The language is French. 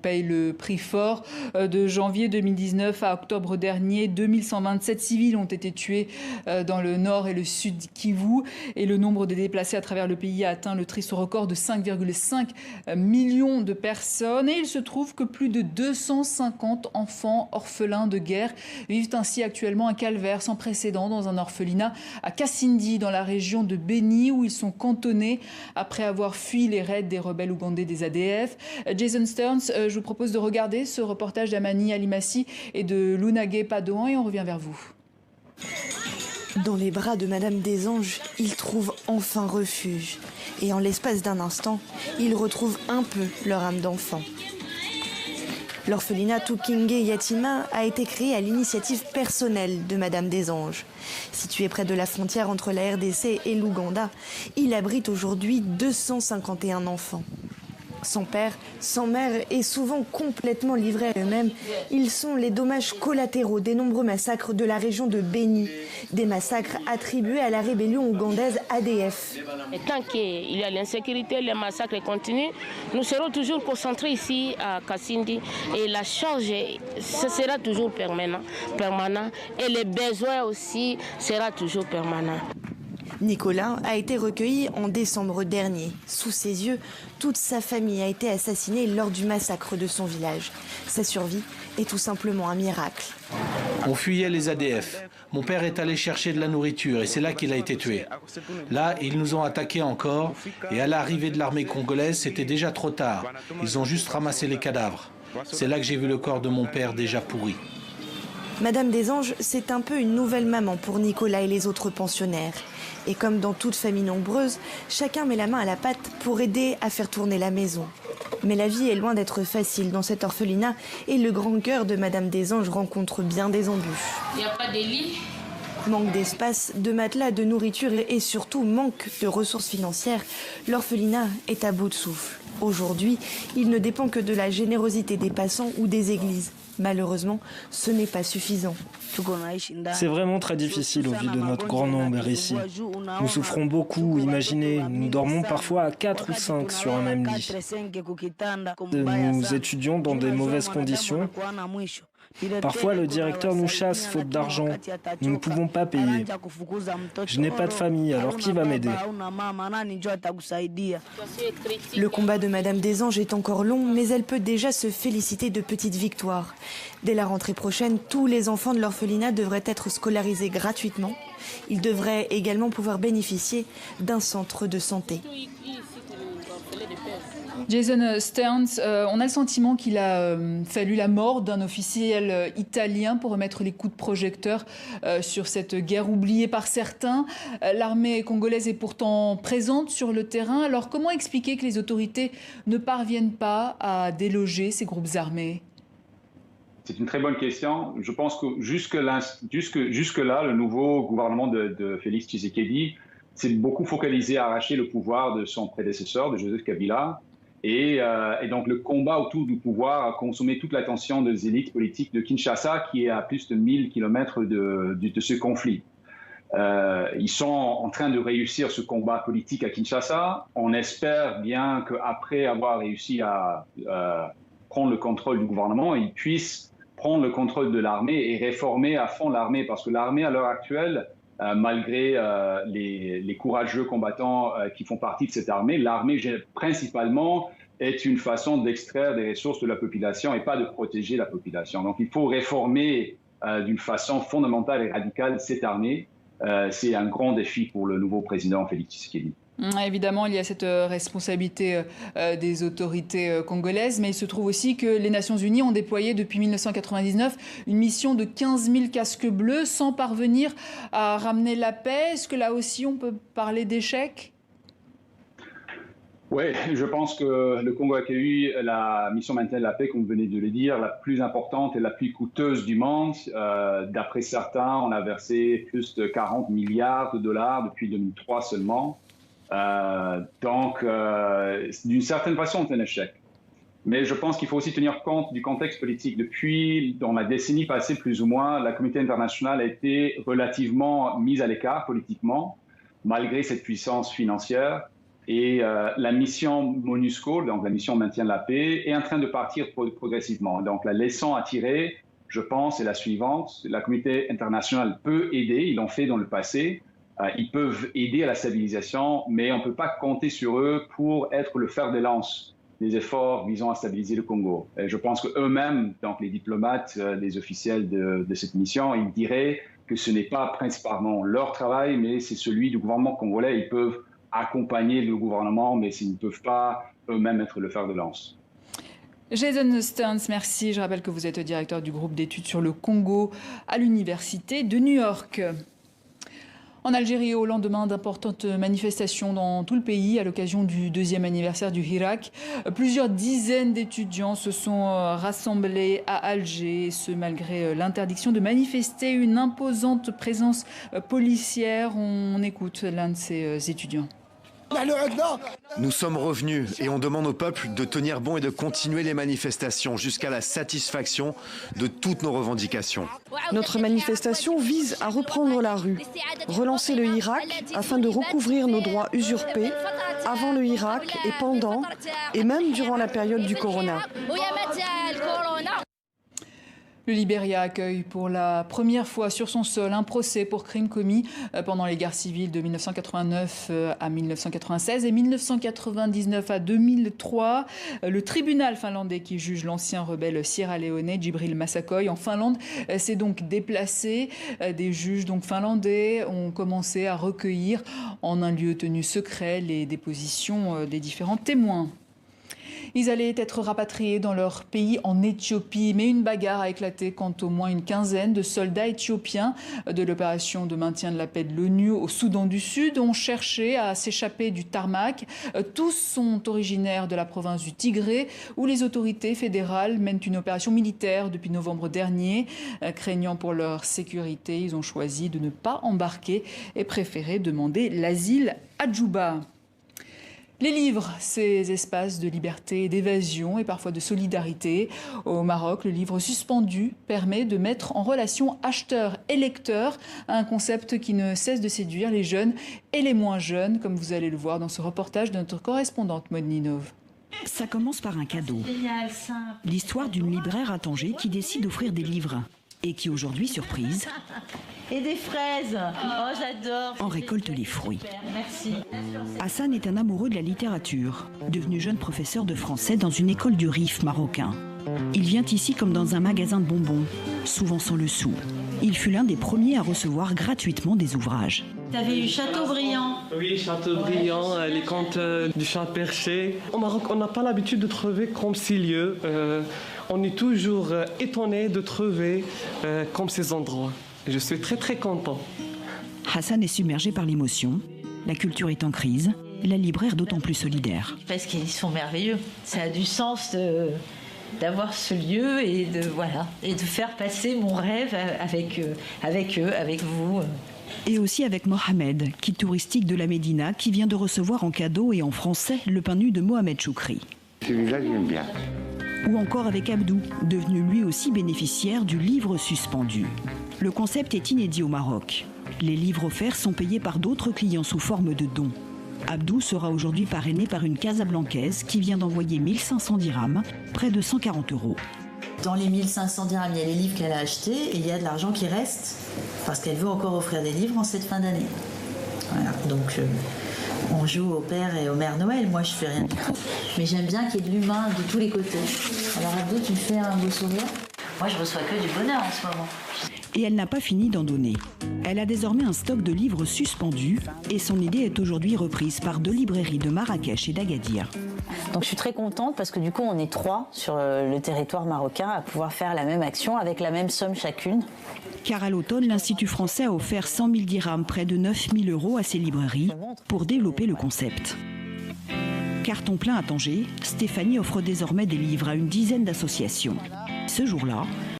paye le prix fort. De janvier 2019 à octobre dernier, 2127 civils ont été tués dans le nord et le sud Kivu. Et le nombre de déplacés à travers le pays a atteint le triste record de 5,5 millions de personnes. Et il se trouve que plus de 250 enfants orphelins de guerre vivent ainsi actuellement un calvaire sans précédent dans un orphelinat à Kasindi, dans la région de Beni, où ils sont cantonnés après avoir fui les raids des rebelles ougandais des ADF. Jason Stearns, je vous propose de regarder ce reportage d'Amani Alimassi et de Lunage Padoan et on revient vers vous. Dans les bras de Madame des Anges, ils trouvent enfin refuge. Et en l'espace d'un instant, ils retrouvent un peu leur âme d'enfant. L'orphelinat Tukinge Yatima a été créé à l'initiative personnelle de Madame des Anges. Situé près de la frontière entre la RDC et l'Ouganda, il abrite aujourd'hui 251 enfants. Sans père, sans mère et souvent complètement livrés à eux-mêmes, ils sont les dommages collatéraux des nombreux massacres de la région de Beni. Des massacres attribués à la rébellion ougandaise ADF. Et tant qu'il y a l'insécurité, les massacres continuent, nous serons toujours concentrés ici à Kasindi. Et la charge, ce sera toujours permanent. Et les besoins aussi sera toujours permanent. Nicolas a été recueilli en décembre dernier. Sous ses yeux, toute sa famille a été assassinée lors du massacre de son village. Sa survie est tout simplement un miracle. On fuyait les ADF. Mon père est allé chercher de la nourriture et c'est là qu'il a été tué. Là, ils nous ont attaqués encore et à l'arrivée de l'armée congolaise, c'était déjà trop tard. Ils ont juste ramassé les cadavres. C'est là que j'ai vu le corps de mon père déjà pourri. Madame des Anges, c'est un peu une nouvelle maman pour Nicolas et les autres pensionnaires. Et comme dans toute famille nombreuse, chacun met la main à la pâte pour aider à faire tourner la maison. Mais la vie est loin d'être facile dans cet orphelinat et le grand cœur de Madame des Anges rencontre bien des embûches. Il n'y a pas de lit. Manque d'espace, de matelas, de nourriture et surtout manque de ressources financières, l'orphelinat est à bout de souffle. Aujourd'hui, il ne dépend que de la générosité des passants ou des églises. Malheureusement, ce n'est pas suffisant. C'est vraiment très difficile au vu de notre grand nombre ici. Nous souffrons beaucoup, imaginez, nous dormons parfois à 4 ou 5 sur un même lit. Nous étudions dans des mauvaises conditions. Parfois, le directeur nous chasse faute d'argent. Nous ne pouvons pas payer. Je n'ai pas de famille, alors qui va m'aider? Le combat de Madame des Anges est encore long, mais elle peut déjà se féliciter de petites victoires. Dès la rentrée prochaine, tous les enfants de l'orphelinat devraient être scolarisés gratuitement. Ils devraient également pouvoir bénéficier d'un centre de santé. Jason Stearns, on a le sentiment qu'il a fallu la mort d'un officiel italien pour remettre les coups de projecteur sur cette guerre oubliée par certains. L'armée congolaise est pourtant présente sur le terrain. Alors comment expliquer que les autorités ne parviennent pas à déloger ces groupes armés? C'est une très bonne question. Je pense que jusque-là, le nouveau gouvernement de Félix Tshisekedi s'est beaucoup focalisé à arracher le pouvoir de son prédécesseur, de Joseph Kabila. Et donc le combat autour du pouvoir a consommé toute l'attention des élites politiques de Kinshasa, qui est à plus de 1000 km de ce conflit. Ils sont en train de réussir ce combat politique à Kinshasa. On espère bien qu'après avoir réussi à prendre le contrôle du gouvernement, ils puissent prendre le contrôle de l'armée et réformer à fond l'armée. Parce que l'armée, à l'heure actuelle, malgré les courageux combattants qui font partie de cette armée, l'armée principalement est une façon d'extraire des ressources de la population et pas de protéger la population. Donc il faut réformer d'une façon fondamentale et radicale cette armée. C'est un grand défi pour le nouveau président Félix Tshisekedi. Évidemment, il y a cette responsabilité des autorités congolaises, mais il se trouve aussi que les Nations Unies ont déployé depuis 1999 une mission de 15 000 casques bleus sans parvenir à ramener la paix. Est-ce que là aussi on peut parler d'échec? Oui, je pense que le Congo a accueilli la mission maintien de la paix, comme vous venez de le dire, la plus importante et la plus coûteuse du monde. D'après certains, on a versé plus de 40 milliards de dollars depuis 2003 seulement. Donc, d'une certaine façon, c'est un échec. Mais je pense qu'il faut aussi tenir compte du contexte politique. Depuis, dans la décennie passée, plus ou moins, la communauté internationale a été relativement mise à l'écart politiquement, malgré cette puissance financière. Et la mission MONUSCO, donc la mission maintien de la paix, est en train de partir progressivement. Donc la leçon à tirer, je pense, est la suivante. La communauté internationale peut aider, ils l'ont fait dans le passé. Ils peuvent aider à la stabilisation, mais on ne peut pas compter sur eux pour être le fer de lance des efforts visant à stabiliser le Congo. Et je pense qu'eux-mêmes, donc les diplomates, les officiels de cette mission, ils diraient que ce n'est pas principalement leur travail, mais c'est celui du gouvernement congolais. Ils peuvent accompagner le gouvernement, mais ils ne peuvent pas eux-mêmes être le fer de lance. Jason Stearns, merci. Je rappelle que vous êtes directeur du groupe d'études sur le Congo à l'Université de New York. En Algérie, au lendemain d'importantes manifestations dans tout le pays à l'occasion du 2e anniversaire du Hirak, plusieurs dizaines d'étudiants se sont rassemblés à Alger, ce malgré l'interdiction de manifester, une imposante présence policière. On écoute l'un de ces étudiants. Nous sommes revenus et on demande au peuple de tenir bon et de continuer les manifestations jusqu'à la satisfaction de toutes nos revendications. Notre manifestation vise à reprendre la rue, relancer le Hirak afin de recouvrir nos droits usurpés avant le Hirak et pendant et même durant la période du Corona. Le Libéria accueille pour la première fois sur son sol un procès pour crimes commis pendant les guerres civiles de 1989 à 1996 et 1999 à 2003. Le tribunal finlandais qui juge l'ancien rebelle sierra-léonais Djibril Massakoy en Finlande s'est donc déplacé. Des juges donc finlandais ont commencé à recueillir en un lieu tenu secret les dépositions des différents témoins. Ils allaient être rapatriés dans leur pays en Éthiopie, mais une bagarre a éclaté quand au moins une quinzaine de soldats éthiopiens de l'opération de maintien de la paix de l'ONU au Soudan du Sud ont cherché à s'échapper du tarmac. Tous sont originaires de la province du Tigré, où les autorités fédérales mènent une opération militaire depuis novembre dernier. Craignant pour leur sécurité, ils ont choisi de ne pas embarquer et préféré demander l'asile à Djouba. Les livres, ces espaces de liberté, d'évasion et parfois de solidarité. Au Maroc, le livre suspendu permet de mettre en relation acheteurs et lecteurs, un concept qui ne cesse de séduire les jeunes et les moins jeunes, comme vous allez le voir dans ce reportage de notre correspondante Maud Ninov. Ça commence par un cadeau. L'histoire d'une libraire à Tanger qui décide d'offrir des livres et qui aujourd'hui, surprise, et des fraises. Oh, j'adore. En récolte les fruits. Merci. Hassan est un amoureux de la littérature, devenu jeune professeur de français dans une école du Rif marocain. Il vient ici comme dans un magasin de bonbons, souvent sans le sou. Il fut l'un des premiers à recevoir gratuitement des ouvrages. T'avais eu Chateaubriand. Oui, Chateaubriand, les contes du chat perché. Au Maroc, on n'a pas l'habitude de trouver comme ces lieux. On est toujours étonné de trouver comme ces endroits. Je suis très très content. Hassan est submergé par l'émotion. La culture est en crise. La libraire d'autant plus solidaire. Parce qu'ils sont merveilleux. Ça a du sens d'avoir ce lieu et de faire passer mon rêve avec eux, avec vous. Et aussi avec Mohamed, guide touristique de la Médina, qui vient de recevoir en cadeau et en français le pain nu de Mohamed Choukri. Celui-là, j'aime bien. Ou encore avec Abdou, devenu lui aussi bénéficiaire du livre suspendu. Le concept est inédit au Maroc. Les livres offerts sont payés par d'autres clients sous forme de dons. Abdou sera aujourd'hui parrainé par une Casablancaise qui vient d'envoyer 1500 dirhams, près de 140 €. Dans les 1500 dirhams, il y a les livres qu'elle a achetés et il y a de l'argent qui reste parce qu'elle veut encore offrir des livres en cette fin d'année. Voilà, donc on joue au Père et au Mère Noël. Moi, je fais rien du tout. Mais j'aime bien qu'il y ait de l'humain de tous les côtés. Alors Abdou, tu me fais un beau sourire? Moi, je reçois que du bonheur en ce moment. Et elle n'a pas fini d'en donner. Elle a désormais un stock de livres suspendus et son idée est aujourd'hui reprise par 2 librairies de Marrakech et d'Agadir. Donc je suis très contente parce que du coup on est 3 sur le territoire marocain à pouvoir faire la même action avec la même somme chacune. Car à l'automne, l'Institut français a offert 100 000 dirhams, près de 9 000 € à ses librairies pour développer le concept. Carton plein à Tanger, Stéphanie offre désormais des livres à une dizaine d'associations. Ce jour-là,